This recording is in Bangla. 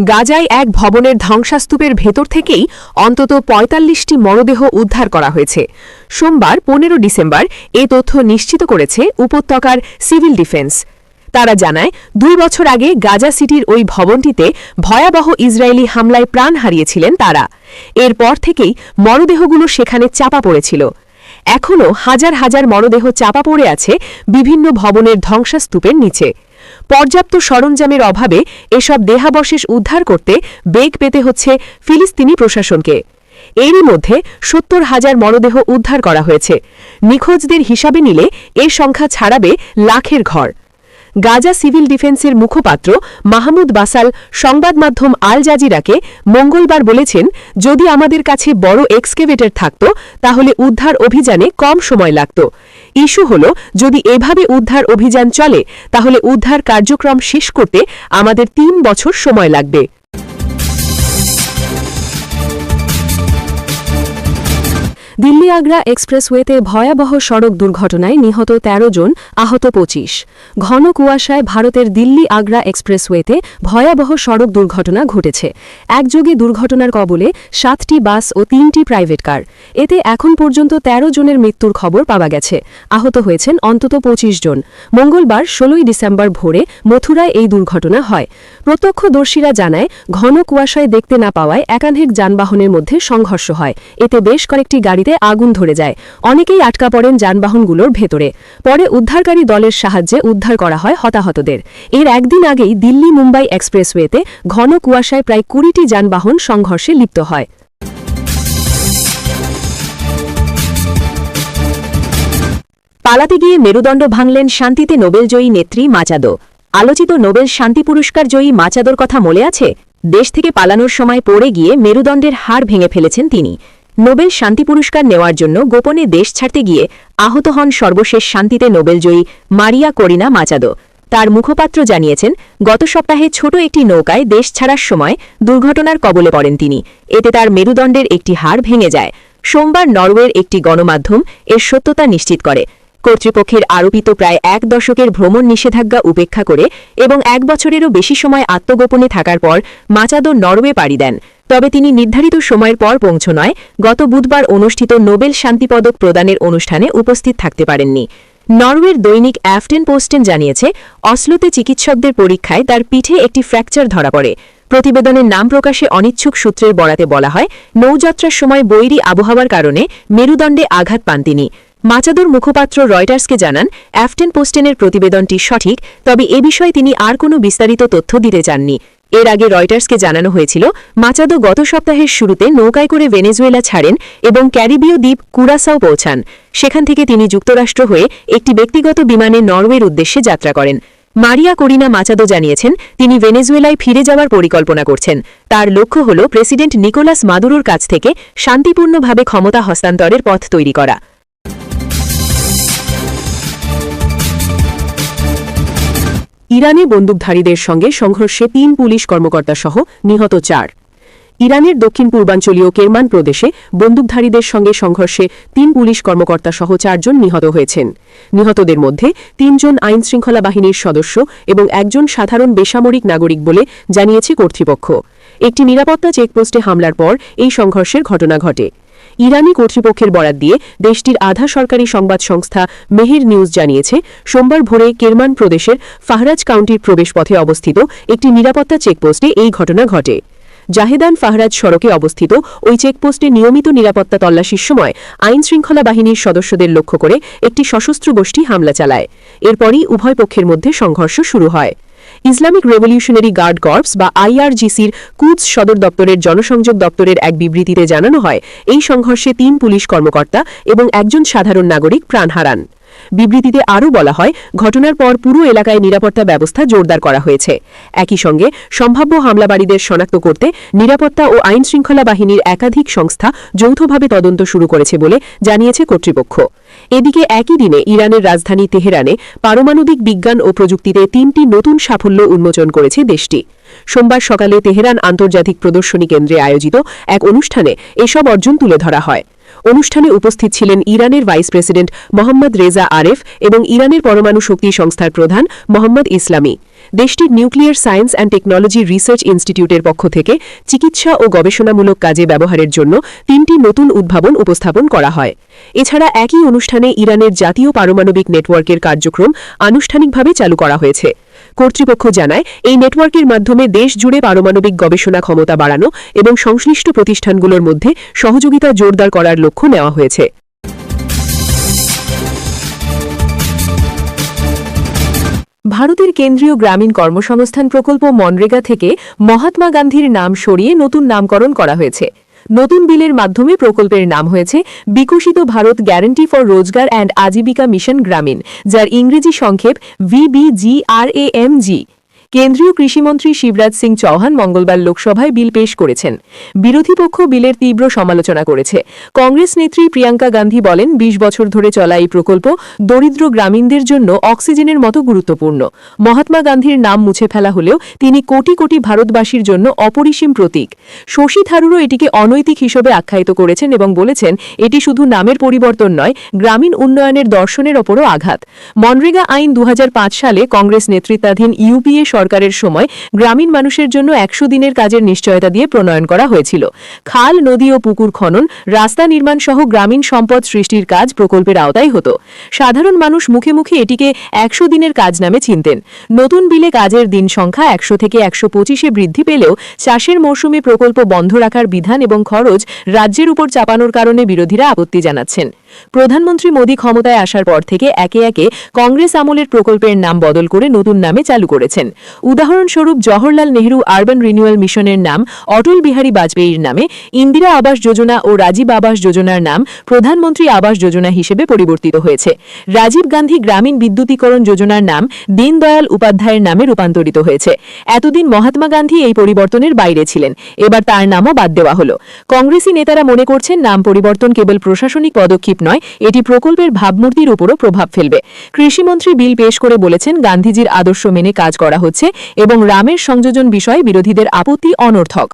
গাজায় এক ভবনের ধ্বংসাস্তূপের ভেতর থেকেই অন্তত ৪৫টি মরদেহ উদ্ধার করা হয়েছে। সোমবার ১৫ ডিসেম্বর এ তথ্য নিশ্চিত করেছে উপত্যকার সিভিল ডিফেন্স। তারা জানায় ২ বছর আগে গাজা সিটির ওই ভবনটিতে ভয়াবহ ইসরায়েলি হামলায় প্রাণ হারিয়েছিলেন তারা। এরপর থেকেই মরদেহগুলো সেখানে চাপা পড়েছিল। এখনও হাজার হাজার মরদেহ চাপা পড়ে আছে বিভিন্ন ভবনের ধ্বংসাস্তূপের নিচে। পর্যাপ্ত সরঞ্জামের অভাবে এসব দেহাবশেষ উদ্ধার করতে বেগ পেতে হচ্ছে ফিলিস্তিনি প্রশাসনকে। এরই মধ্যে ৭০,০০০ মরদেহ উদ্ধার করা হয়েছে। নিখোঁজদের হিসাবে নিলে এ সংখ্যা ছাড়াবে লাখের ঘর। গাজা সিভিল ডিফেন্সের মুখপাত্র মাহমুদ বাসাল সংবাদ মাধ্যম আল জাজিরাকে মঙ্গলবার বলেছেন, যদি আমাদের কাছে বড় এক্সকেভেটর থাকত তাহলে উদ্ধার অভিযানে কম সময় লাগত। ইস্যু হল, যদি এভাবে উদ্ধার অভিযান চলে তাহলে উদ্ধার কার্যক্রম শেষ করতে আমাদের ৩ বছর সময় লাগবে। দিল্লি আগ্রা এক্সপ্রেসওয়েতে ভয়াবহ সড়ক দুর্ঘটনায় নিহত ১৩ জন, আহত ২৫। ঘন কুয়াশায় ভারতের দিল্লি আগ্রা এক্সপ্রেসওয়েতে ভয়াবহ সড়ক দুর্ঘটনা ঘটেছে। একযোগে দুর্ঘটনার কবলে ৭টি বাস ও ৩টি প্রাইভেট কার। এতে এখন পর্যন্ত ১৩ জনের মৃত্যুর খবর পাওয়া গেছে। আহত হয়েছেন অন্তত ২৫ জন। মঙ্গলবার ১৬ ডিসেম্বর ভোরে মথুরায় এই দুর্ঘটনা হয়। প্রত্যক্ষদর্শীরা জানায়, ঘন কুয়াশায় দেখতে না পাওয়ায় একাধিক যানবাহনের মধ্যে সংঘর্ষ হয়। এতে বেশ কয়েকটি গাড়িতে আগুন ধরে যায়। অনেকেই আটকা পড়েন যানবাহনগুলোর ভেতরে। পরে উদ্ধারকারী দলের সাহায্যে উদ্ধার করা হয় হতাহতদের। এর একদিন আগেই দিল্লি মুম্বাই এক্সপ্রেসওয়েতে ঘন কুয়াশায় প্রায় ২০টি যানবাহন সংঘর্ষে লিপ্ত হয়। পালাতে গিয়ে মেরুদণ্ড ভাঙলেন শান্তিতে নোবেলজয়ী নেত্রী মাচাদো। আলোচিত নোবেল শান্তি পুরস্কার জয়ী মাচাদোর কথা মনে আছে? দেশ থেকে পালানোর সময় পড়ে গিয়ে মেরুদণ্ডের হাড় ভেঙে ফেলেছেন তিনি। নোবেল শান্তি পুরস্কার নেওয়ার জন্য গোপনে দেশ ছাড়তে গিয়ে আহত হন সর্বশেষ শান্তিতে নোবেলজয়ী মারিয়া করিনা মাচাদো। তার মুখপাত্র জানিয়েছেন, গত সপ্তাহে ছোট একটি নৌকায় দেশ ছাড়ার সময় দুর্ঘটনার কবলে পড়েন তিনি। এতে তার মেরুদণ্ডের একটি হাড় ভেঙে যায়। সোমবার নরওয়ের একটি গণমাধ্যম এর সত্যতা নিশ্চিত করে। কর্তৃপক্ষের আরোপিত প্রায় ১ দশকের ভ্রমণ নিষেধাজ্ঞা উপেক্ষা করে এবং ১ বছরেরও বেশি সময় আত্মগোপনে থাকার পর মাচাদো নরওয়ে পাড়ি দেন। তবে তিনি নির্ধারিত সময়ের পর পৌঁছানোয় গত বুধবার অনুষ্ঠিত নোবেল শান্তি পদক প্রদানের অনুষ্ঠানে উপস্থিত থাকতে পারেননি। নরওয়ের দৈনিক অ্যাফটেন পোস্টেন জানিয়েছে, অসলোতে চিকিৎসকদের পরীক্ষায় তার পিঠে একটি ফ্র্যাকচার ধরা পড়ে। প্রতিবেদনের নাম প্রকাশে অনিচ্ছুক সূত্রের বরাতে বলা হয়, নৌযাত্রার সময় বৈরী আবহাওয়ার কারণে মেরুদণ্ডে আঘাত পান তিনি। মাচাদোর মুখপাত্র রয়টার্সকে জানান, অ্যাফটেন পোস্টেনের প্রতিবেদনটি সঠিক, তবে এ বিষয়ে তিনি আর কোনো বিস্তারিত তথ্য দিতে চাননি। এর আগে রয়টার্সকে জানানো হয়েছিল, মাচাদো গত সপ্তাহের শুরুতে নৌকায় করে ভেনেজুয়েলা ছাড়েন এবং ক্যারিবীয় দ্বীপ কুরাসাও পৌঁছান। সেখান থেকে তিনি যুক্তরাষ্ট্র হয়ে একটি ব্যক্তিগত বিমানে নরওয়ের উদ্দেশ্যে যাত্রা করেন। মারিয়া করিনা মাচাদো জানিয়েছেন, তিনি ভেনেজুয়েলায় ফিরে যাওয়ার পরিকল্পনা করছেন। তার লক্ষ্য হল প্রেসিডেন্ট নিকোলাস মাদুরোর কাছ থেকে শান্তিপূর্ণভাবে ক্ষমতা হস্তান্তরের পথ তৈরি করা। ইরানে বন্দুকধারীদের সঙ্গে সংঘর্ষে ৩ পুলিশ কর্মকর্তা সহ নিহত ৪। ইরানের দক্ষিণ পূর্বাঞ্চলীয় কেরমান প্রদেশে বন্দুকধারীদের সঙ্গে সংঘর্ষে ৩ পুলিশ কর্মকর্তা সহ ৪ জন নিহত হয়েছেন। নিহতদের মধ্যে ৩ জন আইনশৃঙ্খলা বাহিনীর সদস্য এবং ১ জন সাধারণ বেসামরিক নাগরিক বলে জানিয়েছে কর্তৃপক্ষ। একটি নিরাপত্তা চেকপোস্টে হামলার পর এই সংঘর্ষের ঘটনা ঘটে। ইরানি কর্তৃপক্ষের বরাত দিয়ে দেশটির আধা সরকারি সংবাদ সংস্থা মেহের নিউজ জানিয়েছে, সোমবার ভোরে কেরমান প্রদেশের ফাহরাজ কাউন্টির প্রবেশপথে অবস্থিত একটি নিরাপত্তা চেকপোস্টে এই ঘটনা ঘটে। জাহেদান ফাহরাজ সড়কে অবস্থিত ওই চেকপোস্টে নিয়মিত নিরাপত্তা তল্লাশির সময় আইনশৃঙ্খলা বাহিনীর সদস্যদের লক্ষ্য করে একটি সশস্ত্র গোষ্ঠী হামলা চালায়। এরপরই উভয় পক্ষের মধ্যে সংঘর্ষ শুরু হয়। ইসলামিক রেভলিউশনারি গার্ড কর্পস বা আইআরজিসির কুদস সদর দপ্তরের জনসংযোগ দপ্তরের এক বিবৃতিতে জানানো হয়, এই সংঘর্ষে ৩ পুলিশ কর্মকর্তা এবং ১ জন সাধারণ নাগরিক প্রাণ হারান। বিবৃতিতে আরও বলা হয়, ঘটনার পর পুরো এলাকায় নিরাপত্তা ব্যবস্থা জোরদার করা হয়েছে। একই সঙ্গে সম্ভাব্য হামলাবারীদের শনাক্ত করতে নিরাপত্তা ও আইনশৃঙ্খলা বাহিনীর একাধিক সংস্থা যৌথভাবে তদন্ত শুরু করেছে বলে জানিয়েছে কর্তৃপক্ষ। এদিকে একই দিনে ইরানের রাজধানী তেহরানে পারমাণবিক বিজ্ঞান ও প্রযুক্তিতে ৩টি নতুন সাফল্য উন্মোচন করেছে দেশটি। সোমবার সকালে তেহরান আন্তর্জাতিক প্রদর্শনী কেন্দ্রে আয়োজিত এক অনুষ্ঠানে এসব অর্জন তুলে ধরা হয়। অনুষ্ঠানে উপস্থিত ছিলেন ইরানের ভাইস প্রেসিডেন্ট মোহাম্মদ রেজা আরেফ এবং ইরানের পরমাণু শক্তি সংস্থার প্রধান মোহাম্মদ ইসলামি। দেশটির nuclear science and technology research ইনস্টিটিউটের পক্ষ থেকে চিকিৎসা ও গবেষণামূলক কাজে ব্যবহারের জন্য 3টি নতুন উদ্ভাবন উপস্থাপন করা হয়। এছাড়া একই অনুষ্ঠানে ইরানের জাতীয় পারমাণবিক নেটওয়ার্কের কার্যক্রম আনুষ্ঠানিকভাবে চালু করা হয়েছে। কর্তৃপক্ষ জানায়, এই নেটওয়ার্কের মাধ্যমে দেশ জুড়ে পারমাণবিক গবেষণা ক্ষমতা বাড়ানো এবং সংশ্লিষ্ট প্রতিষ্ঠানগুলোর মধ্যে সহযোগিতা জোরদার করার লক্ষ্য নেওয়া হয়েছে। ভারতের কেন্দ্রীয় গ্রামীণ কর্মসংস্থান প্রকল্প মনরেগা থেকে মহাত্মা গান্ধীর নাম সরিয়ে নতুন নামকরণ করা হয়েছে। নতুন বিলের মাধ্যমে প্রকল্পের নাম হয়েছে বিকশিত ভারত গ্যারান্টি ফর রোজগার অ্যান্ড আজীবিকা মিশন গ্রামীণ, যার ইংরেজি সংক্ষেপ VBGRAMG। কেন্দ্রীয় কৃষিমন্ত্রী শিবরাজ সিং চৌহান মঙ্গলবার লোকসভায় বিল পেশ করেছেন। বিরোধী পক্ষ বিলের তীব্র সমালোচনা করেছে। কংগ্রেস নেত্রী প্রিয়াঙ্কা গান্ধী বলেন, 20 বছর ধরে চলা এই প্রকল্প দরিদ্র গ্রামীণদের জন্য অক্সিজেনের মতো গুরুত্বপূর্ণ। মহাত্মা গান্ধীর নাম মুছে ফেলা হলেও তিনি কোটি কোটি ভারতবাসীর জন্য অপরিসীম প্রতীক। শশী থারুরও এটিকে অনৈতিক হিসেবে আখ্যায়িত করেছেন এবং বলেছেন, এটি শুধু নামের পরিবর্তন নয়, গ্রামীণ উন্নয়নের দর্শনের ওপরও আঘাত। মনরেগা আইন 2005 সালে কংগ্রেস নেতৃত্বাধীন ইউপিএ সরকারের সময় গ্রামীণ মানুষের জন্য 100 দিনের কাজের নিশ্চয়তা দিয়ে প্রণয়ন করা হয়েছিল। খাল, নদী ও পুকুর খনন, রাস্তা নির্মাণ সহ গ্রামীণ সম্পদ সৃষ্টির কাজ প্রকল্পের আওতায় হতো। সাধারণ মানুষ মুখে মুখে এটিকে 100 দিনের কাজ নামে চিনতেন। নতুন বিলে কাজের দিন সংখ্যা 100 থেকে 125-এ বৃদ্ধি পেলেও চাষের মৌসুমে প্রকল্প বন্ধ রাখার বিধান এবং খরচ রাজ্যের উপর চাপানোর কারণে বিরোধীরা আপত্তি জানাচ্ছেন। প্রধানমন্ত্রী মোদী ক্ষমতায় আসার পর থেকে একে একে কংগ্রেস আমলের প্রকল্পের নাম বদল করে নতুন নামে চালু করেছেন। উদাহরণস্বরূপ জওহরলাল নেহরু আরবান রিনিউয়াল মিশনের নাম অটল বিহারী বাজপেয়ীর নামে, ইন্দিরা আবাস যোজনা ও রাজীব আবাস যোজনার নাম প্রধানমন্ত্রী আবাস যোজনা হিসেবে পরিবর্তিত হয়েছে। রাজীব গান্ধী গ্রামীণ বিদ্যুতীকরণ যোজনার নাম দীনদয়াল উপাধ্যায়ের নামে রূপান্তরিত হয়েছে। এতদিন মহাত্মা গান্ধী এই পরিবর্তনের বাইরে ছিলেন, এবার তার নামও বাদ দেওয়া হল। কংগ্রেসি নেতারা মনে করছেন, নাম পরিবর্তন কেবল প্রশাসনিক পদক্ষেপ নয়, এটি প্রকল্পের ভাবমূর্তির উপরও প্রভাব ফেলবে। কৃষিমন্ত্রী বিল পেশ করে বলেছেন, গান্ধীজির আদর্শ মেনে কাজ করা হচ্ছে এবং রামের সংযোজন বিষয়ে বিরোধীদের আপত্তি অনর্থক।